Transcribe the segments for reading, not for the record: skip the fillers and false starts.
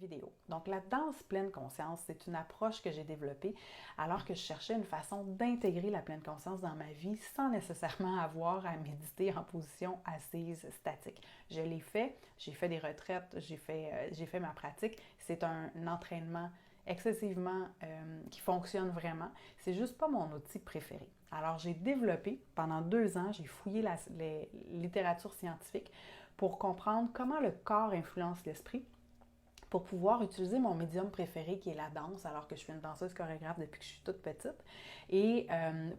vidéo. Donc, la danse pleine conscience, c'est une approche que j'ai développée alors que je cherchais une façon d'intégrer la pleine conscience dans ma vie sans nécessairement avoir à méditer en position assise statique. Je l'ai fait, j'ai fait des retraites, j'ai fait ma pratique. C'est un entraînement excessivement qui fonctionne vraiment. C'est juste pas mon outil préféré. Alors, j'ai développé, pendant 2 ans, j'ai fouillé la littérature scientifique pour comprendre comment le corps influence l'esprit, pour pouvoir utiliser mon médium préféré qui est la danse, alors que je suis une danseuse chorégraphe depuis que je suis toute petite, et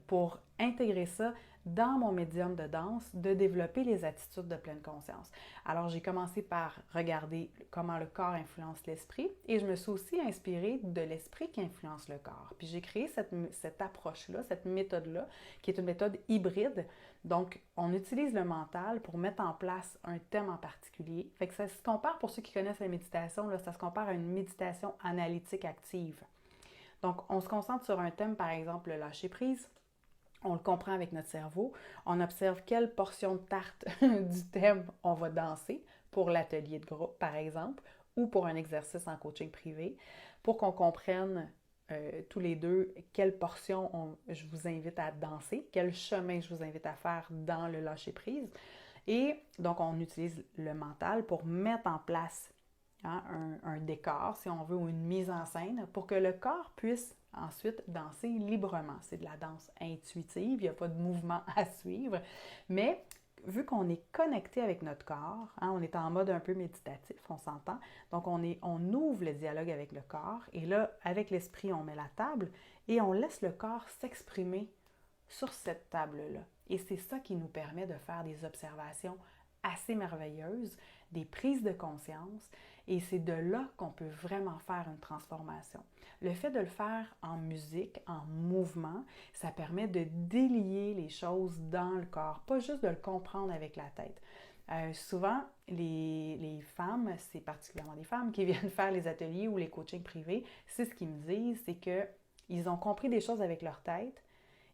pour intégrer ça dans mon médium de danse, de développer les attitudes de pleine conscience. Alors j'ai commencé par regarder comment le corps influence l'esprit et je me suis aussi inspirée de l'esprit qui influence le corps. Puis j'ai créé cette approche-là, cette méthode-là, qui est une méthode hybride. Donc, on utilise le mental pour mettre en place un thème en particulier. Fait que ça se compare, pour ceux qui connaissent la méditation, là, ça se compare à une méditation analytique active. Donc, on se concentre sur un thème, par exemple, le lâcher-prise. On le comprend avec notre cerveau. On observe quelle portion de tarte du thème on va danser pour l'atelier de groupe, par exemple, ou pour un exercice en coaching privé, pour qu'on comprenne tous les deux quelle portion je vous invite à danser, quel chemin je vous invite à faire dans le lâcher-prise. Et donc, on utilise le mental pour mettre en place un décor, si on veut, ou une mise en scène, pour que le corps puisse ensuite danser librement. C'est de la danse intuitive, il n'y a pas de mouvement à suivre, mais vu qu'on est connecté avec notre corps, on est en mode un peu méditatif, on s'entend, donc on ouvre le dialogue avec le corps, et là, avec l'esprit, on met la table, et on laisse le corps s'exprimer sur cette table-là. Et c'est ça qui nous permet de faire des observations assez merveilleuses, des prises de conscience, et c'est de là qu'on peut vraiment faire une transformation. Le fait de le faire en musique, en mouvement, ça permet de délier les choses dans le corps, pas juste de le comprendre avec la tête. Souvent, les femmes, c'est particulièrement des femmes qui viennent faire les ateliers ou les coachings privés, c'est ce qu'ils me disent, c'est qu'ils ont compris des choses avec leur tête,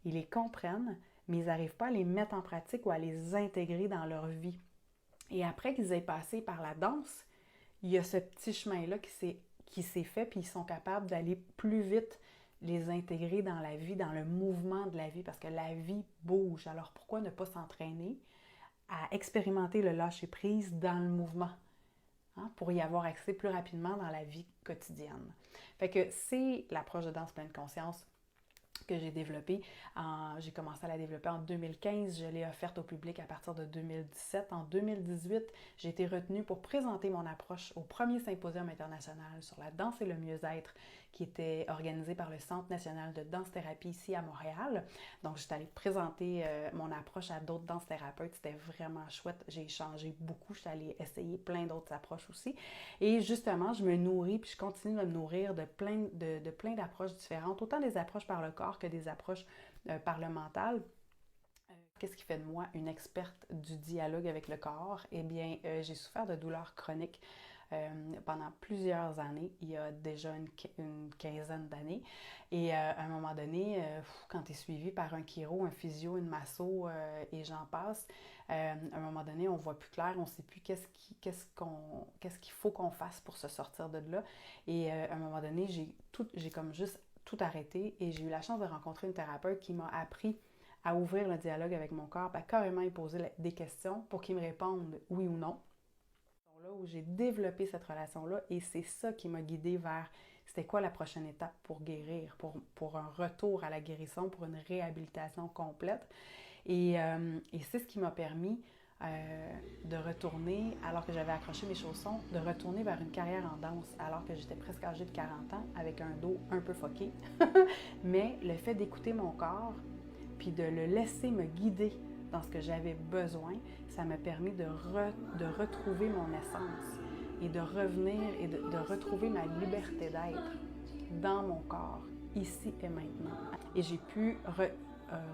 ils les comprennent, mais ils n'arrivent pas à les mettre en pratique ou à les intégrer dans leur vie. Et après qu'ils aient passé par la danse, il y a ce petit chemin-là qui s'est fait, puis ils sont capables d'aller plus vite, les intégrer dans la vie, dans le mouvement de la vie, parce que la vie bouge. Alors pourquoi ne pas s'entraîner à expérimenter le lâcher-prise dans le mouvement, pour y avoir accès plus rapidement dans la vie quotidienne. Fait que c'est l'approche de danse pleine conscience que j'ai développée. J'ai commencé à la développer en 2015. Je l'ai offerte au public à partir de 2017. En 2018, j'ai été retenue pour présenter mon approche au premier symposium international sur la danse et le mieux-être qui était organisé par le Centre national de danse-thérapie ici à Montréal. Donc, j'étais allée présenter mon approche à d'autres danse-thérapeutes. C'était vraiment chouette. J'ai échangé beaucoup. J'étais allée essayer plein d'autres approches aussi. Et justement, je me nourris, puis je continue de me nourrir de plein d'approches différentes, autant des approches par le corps que des approches par le mental. Qu'est-ce qui fait de moi une experte du dialogue avec le corps? Eh bien, j'ai souffert de douleurs chroniques pendant plusieurs années, il y a déjà une quinzaine d'années. Et à un moment donné, quand tu es suivi par un chiro, un physio, une masso et j'en passe, à un moment donné, on ne voit plus clair, on ne sait plus qu'est-ce qu'il faut qu'on fasse pour se sortir de là. Et à un moment donné, j'ai comme juste tout arrêté et j'ai eu la chance de rencontrer une thérapeute qui m'a appris à ouvrir le dialogue avec mon corps, à carrément y poser des questions pour qu'il me réponde oui ou non. Là où j'ai développé cette relation-là et c'est ça qui m'a guidée vers c'était quoi la prochaine étape pour guérir, pour un retour à la guérison, pour une réhabilitation complète. Et c'est ce qui m'a permis de retourner, alors que j'avais accroché mes chaussons, de retourner vers une carrière en danse, alors que j'étais presque âgée de 40 ans, avec un dos un peu foqué. Mais le fait d'écouter mon corps, puis de le laisser me guider dans ce que j'avais besoin, ça m'a permis de retrouver mon essence et de revenir et de retrouver ma liberté d'être dans mon corps, ici et maintenant. Et j'ai pu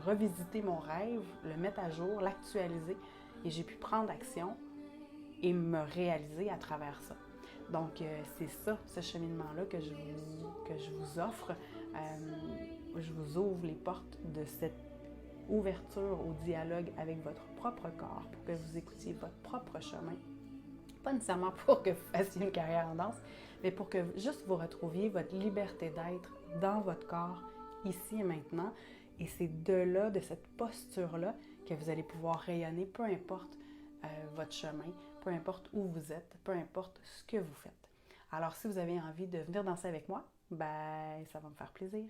revisiter mon rêve, le mettre à jour, l'actualiser et j'ai pu prendre action et me réaliser à travers ça. Donc, c'est ça, ce cheminement-là que je vous offre. Je vous ouvre les portes de cette ouverture au dialogue avec votre propre corps pour que vous écoutiez votre propre chemin. Pas nécessairement pour que vous fassiez une carrière en danse, mais pour que juste vous retrouviez votre liberté d'être dans votre corps, ici et maintenant. Et c'est de là, de cette posture-là, que vous allez pouvoir rayonner, peu importe votre chemin, peu importe où vous êtes, peu importe ce que vous faites. Alors, si vous avez envie de venir danser avec moi, ben, ça va me faire plaisir.